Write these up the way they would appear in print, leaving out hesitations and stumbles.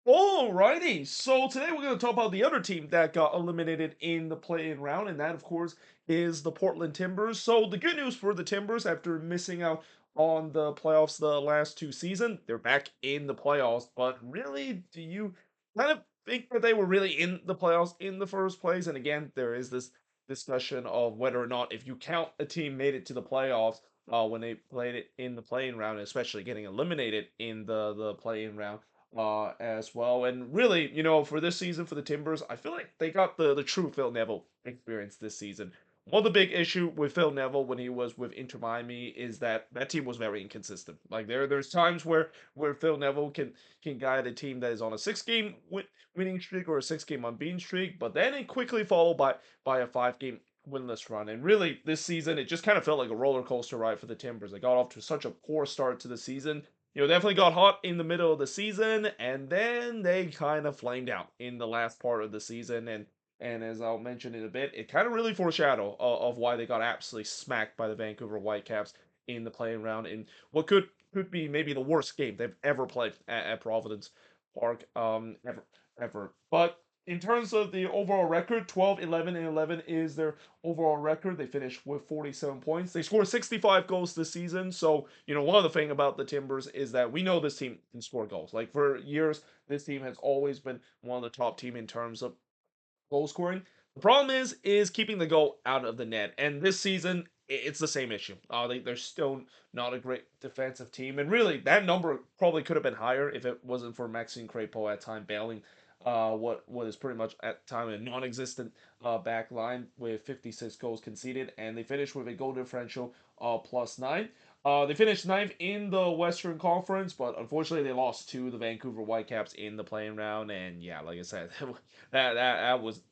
Alrighty, so today we're going to talk about the other team that got eliminated in the play-in round, and that, of course, is the Portland Timbers. So the good news for the Timbers, after missing out on the playoffs the last two seasons, they're back in the playoffs. But really, do you kind of think that they were really in the playoffs in the first place? And again, there is this discussion of whether or not, if you count a team made it to the playoffs when they played it in the play-in round, especially getting eliminated in the play-in round as well. And really, for this season for the Timbers, I feel like they got the true Phil Neville experience this season. One of the big issue with Phil Neville when he was with Inter Miami is that that team was very inconsistent. Like there's times where Phil Neville can guide a team that is on a six-game winning streak or a six-game unbeaten streak, but then it quickly followed by a five-game winless run. And really, this season it just kind of felt like a roller coaster ride for the Timbers. They got off to such a poor start to the season, definitely got hot in the middle of the season, and then they kind of flamed out in the last part of the season. And as I'll mention in a bit, it kind of really foreshadowed of why they got absolutely smacked by the Vancouver Whitecaps in the playing round in what could be maybe the worst game they've ever played at Providence Park ever. But in terms of the overall record, 12, 11, and 11 is their overall record. They finished with 47 points. They scored 65 goals this season. So, one of the thing about the Timbers is that we know this team can score goals. Like for years, this team has always been one of the top team in terms of goal scoring. The problem is keeping the goal out of the net. And this season, it's the same issue. They're still not a great defensive team. And really, that number probably could have been higher if it wasn't for Maxime Crepeau at time bailing what is pretty much at the time a non-existent back line with 56 goals conceded. And they finished with a goal differential +9. They finished ninth in the Western Conference, but unfortunately they lost to the Vancouver Whitecaps in the playing round. And yeah, like I said, that was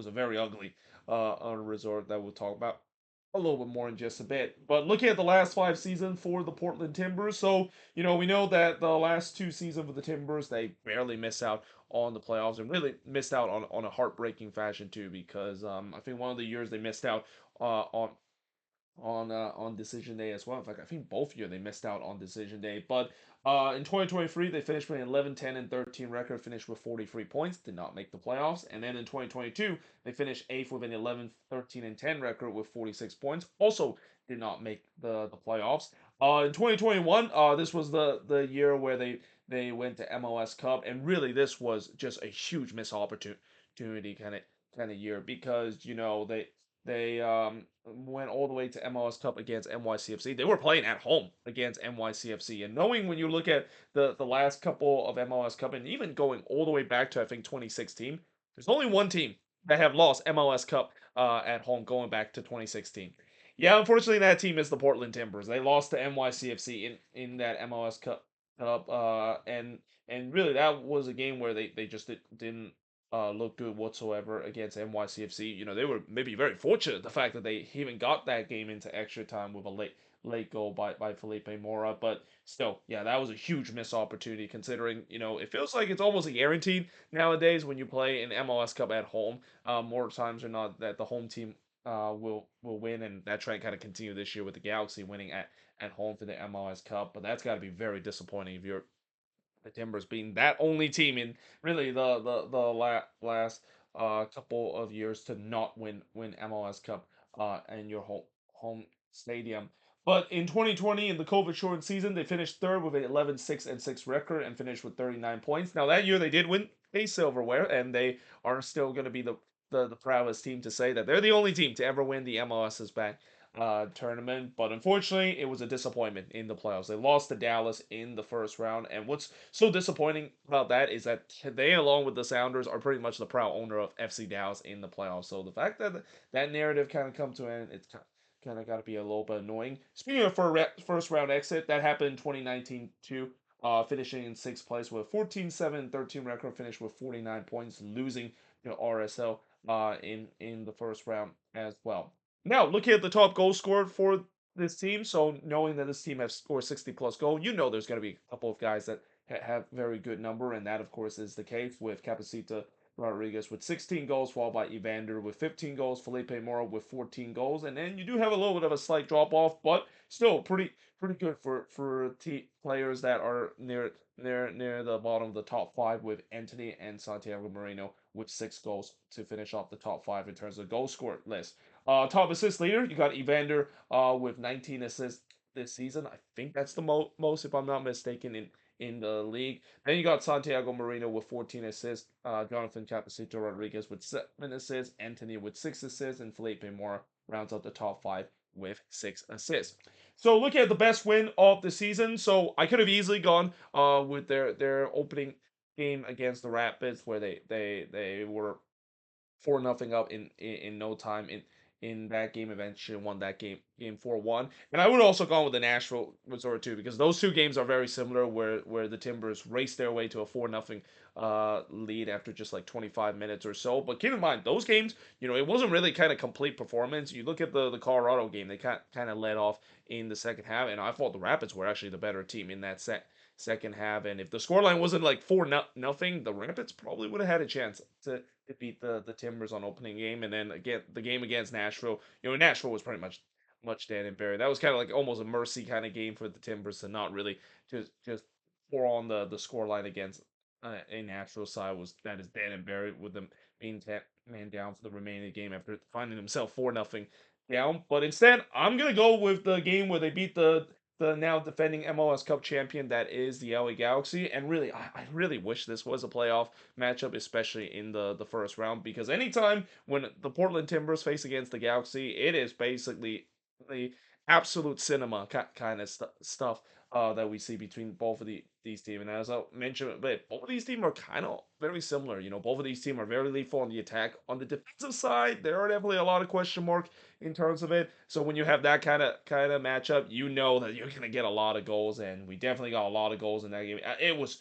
a very ugly resort that we'll talk about a little bit more in just a bit. But looking at the last five seasons for the Portland Timbers, so we know that the last two seasons of the Timbers they barely miss out on the playoffs and really missed out on a heartbreaking fashion too, because I think one of the years they missed out on decision day as well. In fact, I think both year they missed out on decision day. But in 2023, they finished with an 11, 10, and 13 record, finished with 43 points, did not make the playoffs. And then in 2022, they finished eighth with an 11, 13, and 10 record with 46 points, also did not make the playoffs. In 2021, this was the year where they went to MLS Cup, and really this was just a huge missed opportunity kind of year, because they went all the way to MLS Cup against NYCFC. They were playing at home against NYCFC. And knowing when you look at the last couple of MLS Cup, and even going all the way back to I think 2016, there's only one team that have lost MLS Cup at home going back to 2016. Yeah, unfortunately that team is the Portland Timbers. They lost to NYCFC in that MLS Cup, and really that was a game where they just didn't look good whatsoever against NYCFC. They were maybe very fortunate the fact that they even got that game into extra time with a late goal by Felipe Mora. But still, yeah, that was a huge missed opportunity, considering, it feels like it's almost guaranteed nowadays when you play an MLS Cup at home. More times than not that the home team will win, and that trend kind of continue this year with the Galaxy winning at home for the MLS Cup. But that's got to be very disappointing if you're the Timbers being that only team in really last couple of years to not win MLS Cup in your home stadium. But in 2020, in the COVID shortened season, they finished third with an 11, 6, and 6 record and finished with 39 points. Now, that year they did win a silverware, and they are still going to be the proudest team to say that they're the only team to ever win the MLS's back tournament. But unfortunately, it was a disappointment in the playoffs. They lost to Dallas in the first round. And what's so disappointing about that is that they, along with the Sounders, are pretty much the proud owner of FC Dallas in the playoffs. So the fact that that narrative kind of come to an end, it's kind of got to be a little bit annoying. Speaking of first round exit, that happened in 2019 too. Finishing in sixth place with 14, 7, 13 record, finished with 49 points, losing RSL in the first round as well. Now, looking at the top goal scorer for this team, so knowing that this team has scored 60 plus goal, there's going to be a couple of guys that have very good number, and that of course is the case with Capacita Rodriguez with 16 goals, followed by Evander with 15 goals, Felipe Mora with 14 goals, and then you do have a little bit of a slight drop off, but still pretty good for players that are near the bottom of the top five with Anthony and Santiago Moreno with 6 goals to finish off the top five in terms of goal scored list. Top assist leader, you got Evander with 19 assists this season. I think that's the most, if I'm not mistaken, in the league. Then you got Santiago Marino with 14 assists, Jonathan Capacito Rodriguez with 7 assists, Anthony with 6 assists, and Felipe Mora rounds out the top five with 6 assists. So looking at the best win of the season, so I could have easily gone with their opening game against the Rapids where they were 4-0 up in no time in that game. Eventually won that game 4-1. And I would also gone with the Nashville resort too, because those two games are very similar, where the Timbers raced their way to a 4-0 lead after just like 25 minutes or so. But keep in mind, those games, it wasn't really kind of complete performance. You look at the Colorado game, they kind of led off in the second half, and I thought the Rapids were actually the better team in that second half. And if the scoreline wasn't like 4-0, the Rapids probably would have had a chance to beat the Timbers on opening game. And then again, the game against Nashville, Nashville was pretty much dead and buried. That was kind of like almost a mercy kind of game for the Timbers to not really just pour on the score line against a Nashville side was that is dead and buried with them being 10 man down for the remaining of the game after finding themselves 4-0 down. But instead, I'm gonna go with the game where they beat the now defending MLS Cup champion, that is the LA Galaxy. And really, I really wish this was a playoff matchup, especially in the first round, because anytime when the Portland Timbers face against the Galaxy, it is basically the absolute cinema kind of stuff that we see between both of these teams. And as I mentioned, but both of these teams are kind of very similar. Both of these teams are very lethal on the attack. On the defensive side, there are definitely a lot of question marks in terms of it. So when you have that kind of matchup, you know that you're gonna get a lot of goals, and we definitely got a lot of goals in that game. It was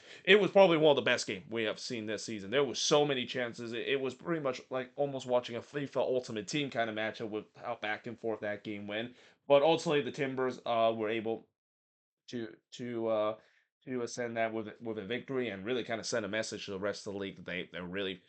probably one of the best games we have seen this season. There was so many chances. It was pretty much like almost watching a FIFA Ultimate Team kind of matchup with how back and forth that game went. But ultimately, the Timbers were able to to uh to ascend that with a victory, and really kind of send a message to the rest of the league that they're really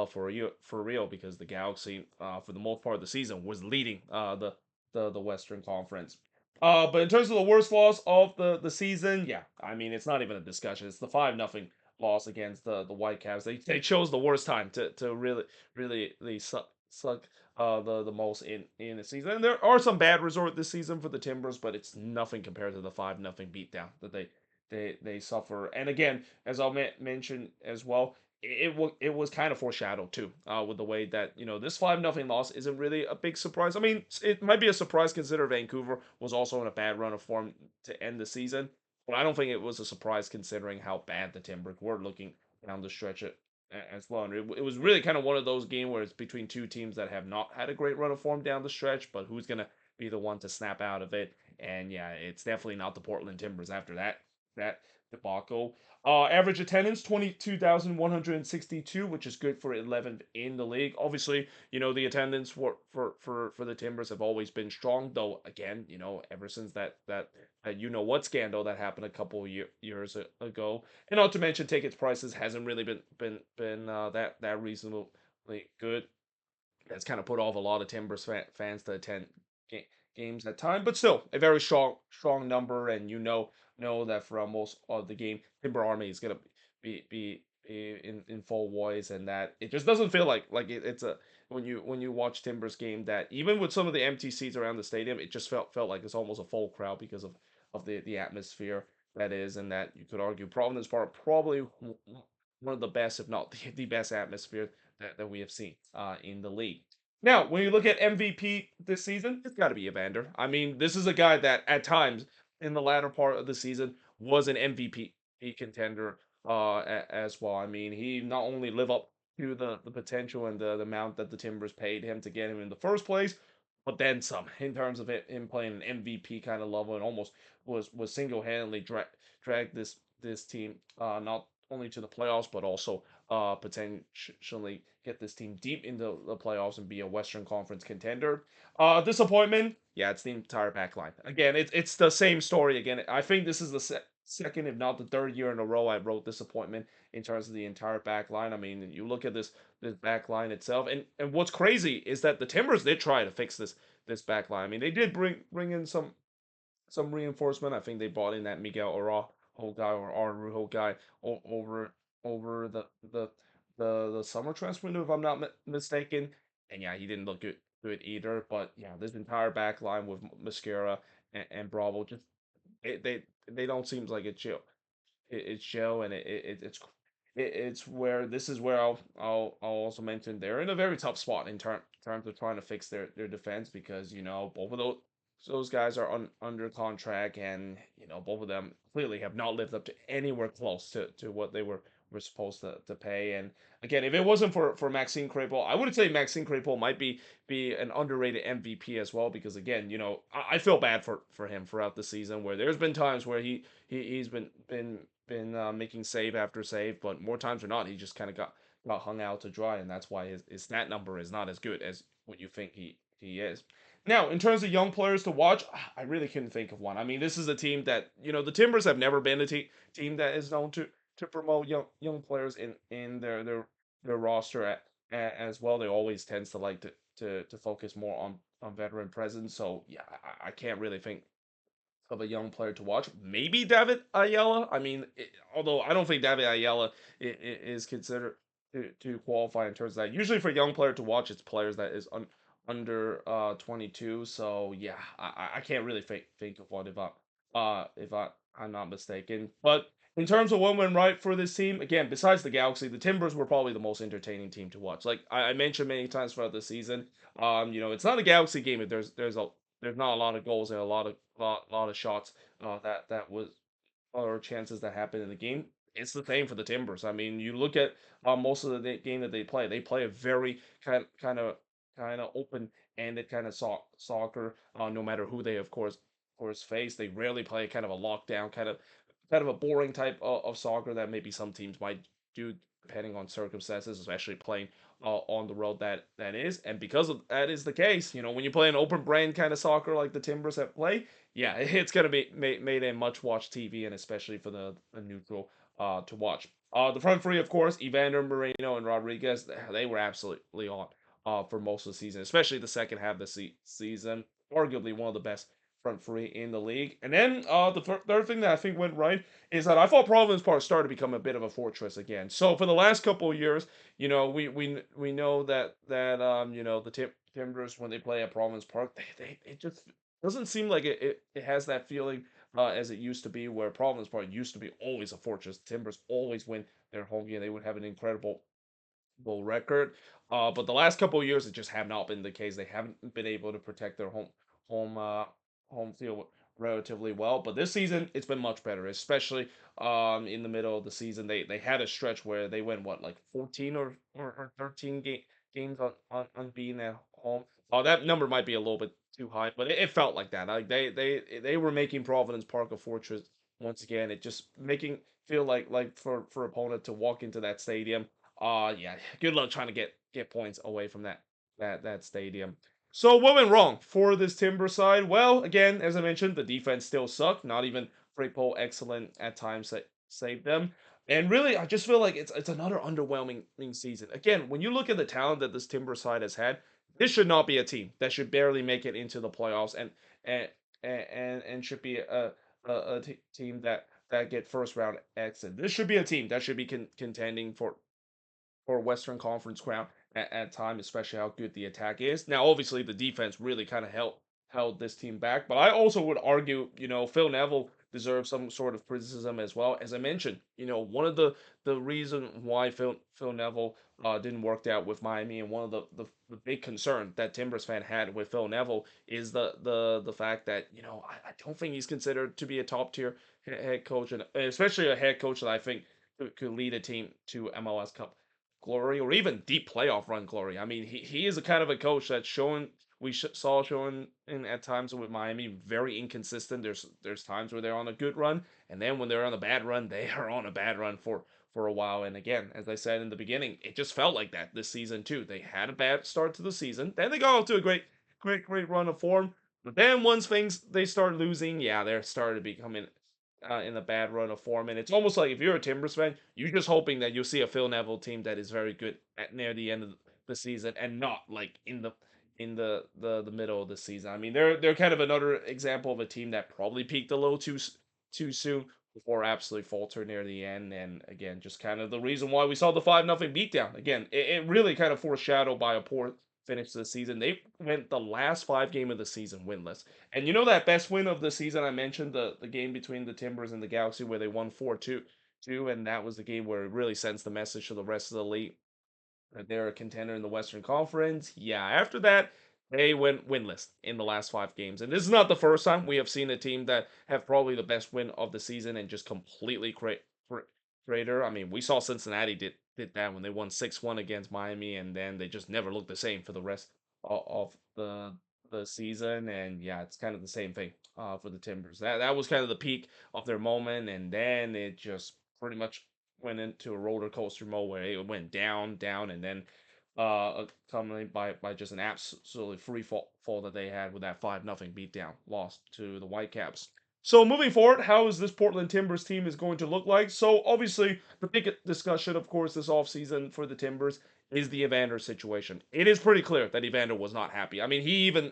for real, because the Galaxy for the most part of the season was leading the Western Conference. But in terms of the worst loss of the season, yeah, I mean it's not even a discussion. It's the 5-0 loss against the Whitecaps. They chose the worst time to really suck the most in the season. And there are some bad resort this season for the Timbers, but it's nothing compared to the 5-0 beatdown that they suffer. And again, as I'll mention as well, it was kind of foreshadowed too, with the way that this 5-0 loss isn't really a big surprise. I mean, it might be a surprise considering Vancouver was also in a bad run of form to end the season, but I don't think it was a surprise considering how bad the Timbers were looking down the stretch as well. And it was really kind of one of those games where it's between two teams that have not had a great run of form down the stretch, but who's gonna be the one to snap out of it? And yeah, it's definitely not the Portland Timbers after that debacle. Average attendance 22,162, which is good for 11th in the league. Obviously, the attendance for the Timbers have always been strong, though. Again, ever since that what scandal that happened a couple of years ago, and not to mention tickets prices hasn't really been that reasonably good. That's kind of put off a lot of Timbers fans to attend games at time, but still a very strong number. And know that for most of the game, Timber Army is gonna be in full voice, and that it just doesn't feel like it's a when you watch Timbers game, that even with some of the empty seats around the stadium, it just felt like it's almost a full crowd because of the atmosphere that is. And that you could argue Providence Park probably one of the best, if not the best atmosphere that we have seen in the league. Now, when you look at MVP this season, it's got to be Evander. I mean, this is a guy that at times in the latter part of the season was an MVP contender as well. I mean, he not only lived up to the potential and the amount that the Timbers paid him to get him in the first place, but then some in terms of him playing an MVP kind of level, and almost was single handedly dragged this team not only to the playoffs, but also potentially get this team deep into the playoffs and be a Western Conference contender. Disappointment, yeah, it's the entire back line. Again, it's the same story again. I think this is second, if not the third year in a row, I wrote disappointment in terms of the entire back line. I mean, you look at this back line itself, and what's crazy is that the Timbers did try to fix this back line. I mean, they did bring in some reinforcement. I think they brought in that Miguel Araujo guy or Araujo guy over the summer transfer window, if I'm not mistaken. And yeah, he didn't look good either. But yeah, this entire back line with Mascara and Bravo just they don't seem like it's Joe, and it's where this is where I'll also mention they're in a very tough spot in terms of trying to fix their defense because both of those guys are under contract, and both of them clearly have not lived up to anywhere close to what they were supposed to pay. And again, if it wasn't for Maxime Crepeau, I would say Maxime Crepeau might be an underrated MVP as well because again, I feel bad for him throughout the season where there's been times where he's been making save after save, but more times than not, he just kind of got hung out to dry, and that's why his stat number is not as good as what you think he is. Now, in terms of young players to watch, I really couldn't think of one. I mean, this is a team that the Timbers have never been a team that is known to promote young players in their roster as well. They always tends to like to focus more on veteran presence. So yeah, I can't really think of a young player to watch. Maybe David Ayala. I mean, although I don't think David Ayala is considered to qualify in terms of that. Usually for a young player to watch, it's players that is under 22. So yeah, I can't really think of one if I'm not mistaken. But in terms of what went right for this team, again, besides the Galaxy, the Timbers were probably the most entertaining team to watch. Like I mentioned many times throughout the season, it's not a Galaxy game if there's not a lot of goals and a lot of shots that was or chances that happen in the game. It's the same for the Timbers. I mean, you look at most of the game that they play. They play a very kind of open ended kind of soccer. No matter who they of course face, they rarely play kind of a lockdown kind of a boring type of soccer that maybe some teams might do depending on circumstances, especially playing on the road that is. And because of that is the case, when you play an open brain kind of soccer like the Timbers have played, yeah, it's gonna be made a much watched TV, and especially for the neutral to watch. The front three, of course, Evander, Moreno, and Rodriguez, they were absolutely on for most of the season, especially the second half of the season. Arguably one of the best front three in the league. And then the third thing that I think went right is that I thought Providence Park started to become a bit of a fortress again. So for the last couple of years, we know that the Timbers when they play at Providence Park, they it just doesn't seem like it has that feeling as it used to be, where Providence Park used to be always a fortress. Timbers always win their home game. They would have an incredible record. But the last couple of years, it just have not been the case. They haven't been able to protect their home uh, home field relatively well. But this season, it's been much better, especially in the middle of the season. They had a stretch where they went what like 14 or 13 games on being at home. That number might be a little bit too high, but it felt like that. Like they were making Providence Park a fortress once again. It just making feel like for opponent to walk into that stadium, yeah, good luck trying to get points away from that stadium. So what went wrong for this Timber side? Well, again, as I mentioned, the defense still sucked. Not even Frepo excellent at times that saved them. And really, I just feel like it's another underwhelming season. Again, when you look at the talent that this Timber side has had, this should not be a team that should barely make it into the playoffs and and should be a team that get first round exit. This should be a team that should be contending for Western Conference crown at time, especially how good the attack is. Now, obviously, the defense really kind of held this team back, but I also would argue, Phil Neville deserves some sort of criticism as well. As I mentioned, one of the reason why Phil Neville didn't work out with Miami, and one of the big concern that Timbers fan had with Phil Neville is the fact that I don't think he's considered to be a top tier head coach, and especially a head coach that I think could lead a team to MLS Cup glory or even deep playoff run glory. I mean, he is a kind of a coach that's shown saw showing in at times with Miami very inconsistent. There's times where they're on a good run, and then when they're on a bad run, they are on a bad run for a while. And again, as I said in the beginning, it just felt like that this season too. They had a bad start to the season, then they got off to a great run of form. But then once things they start losing, yeah, they're starting to becoming in a bad run of form, and it's almost like if you're a Timbers fan, you're just hoping that you'll see a Phil Neville team that is very good at near the end of the season, and not like in the middle of the season. I mean, they're kind of another example of a team that probably peaked a little too soon before absolutely faltered near the end, and again, just kind of the reason why we saw the 5-0 beatdown. Again, it really kind of foreshadowed by a poor finish to the season. They went the last 5 game of the season winless. And you know that best win of the season I mentioned, the game between the Timbers and the Galaxy where they won 4-2, and that was the game where it really sends the message to the rest of the league that they're a contender in the Western Conference. Yeah, after that, they went winless in the last 5 games. And this is not the first time we have seen a team that have probably the best win of the season and just completely crater. I mean, we saw Cincinnati did that when they won 6-1 against Miami, and then they just never looked the same for the rest of the season. And yeah, it's kind of the same thing for the Timbers. That was kind of the peak of their moment, and then it just pretty much went into a roller coaster mode where it went down, down, and then accompanied by just an absolutely free fall that they had with that 5-0 beatdown loss to the Whitecaps. So moving forward, how is this Portland Timbers team is going to look like? So obviously, the big discussion, of course, this offseason for the Timbers is the Evander situation. It is pretty clear that Evander was not happy. I mean, he even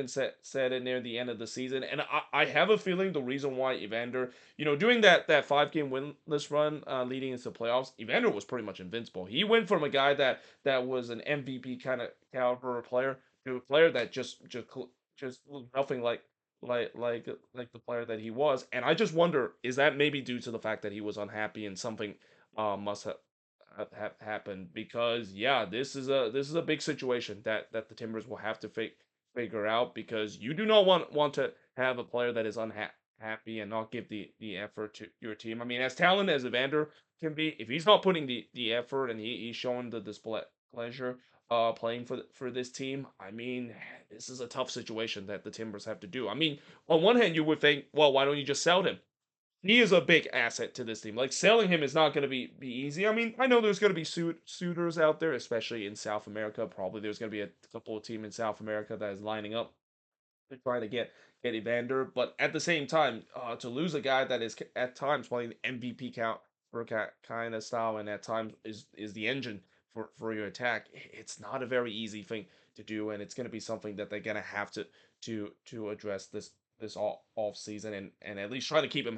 said it near the end of the season, and I have a feeling the reason why Evander, doing that 5 game winless run leading into the playoffs, Evander was pretty much invincible. He went from a guy that was an MVP kind of caliber player to a player that just looked nothing like the player that he was. And I just wonder, is that maybe due to the fact that he was unhappy and something must have happened? Because yeah, this is a big situation that the Timbers will have to figure out, because you do not want to have a player that is unhappy and not give the effort to your team. I mean, as talented as Evander can be, if he's not putting the effort and he's showing the display pleasure playing for this team, I mean, this is a tough situation that the Timbers have to do. I mean, on one hand, you would think, well, why don't you just sell him? He is a big asset to this team. Like, selling him is not going to be easy. I mean, I know there's going to be suitors out there, especially in South America. Probably there's going to be a couple of teams in South America that is lining up to try to get Evander. But at the same time, to lose a guy that is at times playing the MVP count for kind of style, and at times is the engine for your attack, it's not a very easy thing to do, and it's going to be something that they're going to have to address this off season, and at least try to keep him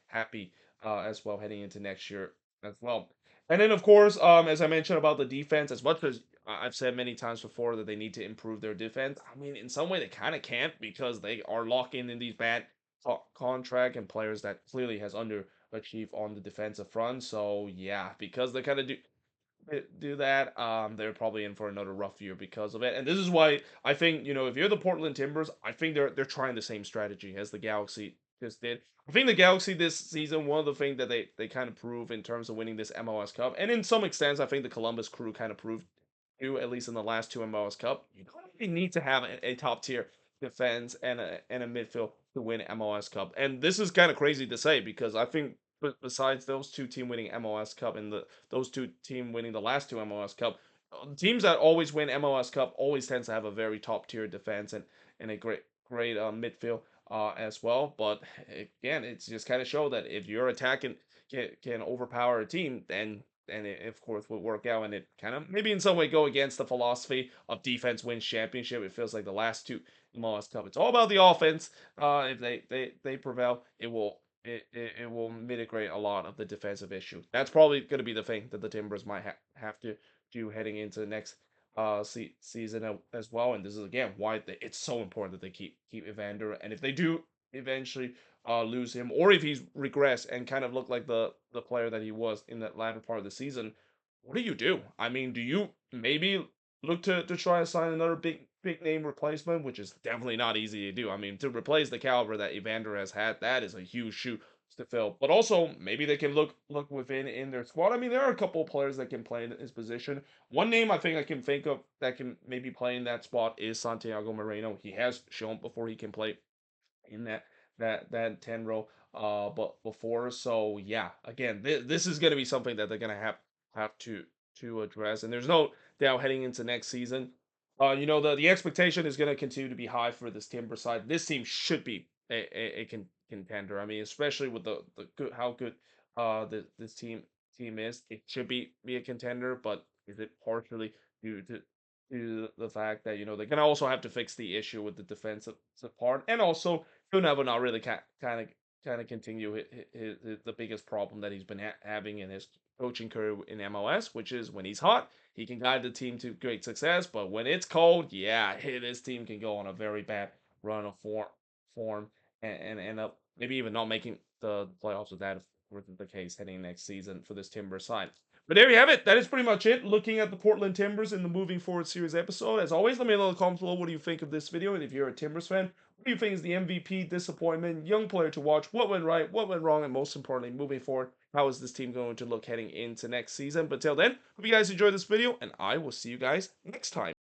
happy as well heading into next year as well. And then, of course, as I mentioned about the defense, as much as I've said many times before that they need to improve their defense, I mean, in some way they kind of can't, because they are locking in these bad contract and players that clearly has underachieved on the defensive front. So yeah, because they kind of do that, they're probably in for another rough year because of it. And this is why I think, if you're the Portland Timbers, I think they're trying the same strategy as the Galaxy just did. I think the Galaxy this season, one of the things that they kind of prove in terms of winning this MLS Cup, and in some extents, I think the Columbus Crew kind of proved to, at least in the last 2 MLS Cup, you don't really need to have a top tier defense and a midfield to win MLS Cup. And this is kind of crazy to say, because I think besides those two team winning MLS Cup and those two team winning the last two MLS Cup, teams that always win MLS Cup always tends to have a very top tier defense and a great midfield as well. But again, it's just kind of show that if your attacking can overpower a team, then it of course would work out, and it kind of maybe in some way go against the philosophy of defense wins championship. It feels like the last two MLS Cup, it's all about the offense. If they prevail, it will mitigate a lot of the defensive issue. That's probably going to be the thing that the Timbers might have to do heading into the next season as well. And this is again why it's so important that they keep Evander. And if they do eventually lose him, or if he's regressed and kind of look like the player that he was in that latter part of the season, what do you do? I mean, do you maybe look to try to sign another big name replacement, which is definitely not easy to do. I mean, to replace the caliber that Evander has had, that is a huge shoe to fill. But also maybe they can look within in their squad. I mean, there are a couple of players that can play in his position. One name I think I can think of that can maybe play in that spot is Santiago Moreno. He has shown before he can play in that 10 role but before. So yeah, again, this is going to be something that they're going to have to address, and there's no doubt heading into next season, the expectation is going to continue to be high for this Timber side. This team should be a contender. I mean, especially with the good how good this team is, it should be a contender. But is it partially due to the fact that they're gonna also have to fix the issue with the defensive part, and also Kuhn will not really kind of continue the biggest problem that he's been having in his coaching career in MLS, which is when he's hot, he can guide the team to great success, but when it's cold, yeah, this team can go on a very bad run of form and end up maybe even not making the playoffs if that were the case heading next season for this Timber side. But there you have it. That is pretty much it. Looking at the Portland Timbers in the Moving Forward series episode. As always, let me know in the comments below what do you think of this video, and if you're a Timbers fan, what do you think is the MVP, disappointment, young player to watch, what went right, what went wrong, and most importantly, moving forward, how is this team going to look heading into next season? But till then, hope you guys enjoyed this video, and I will see you guys next time.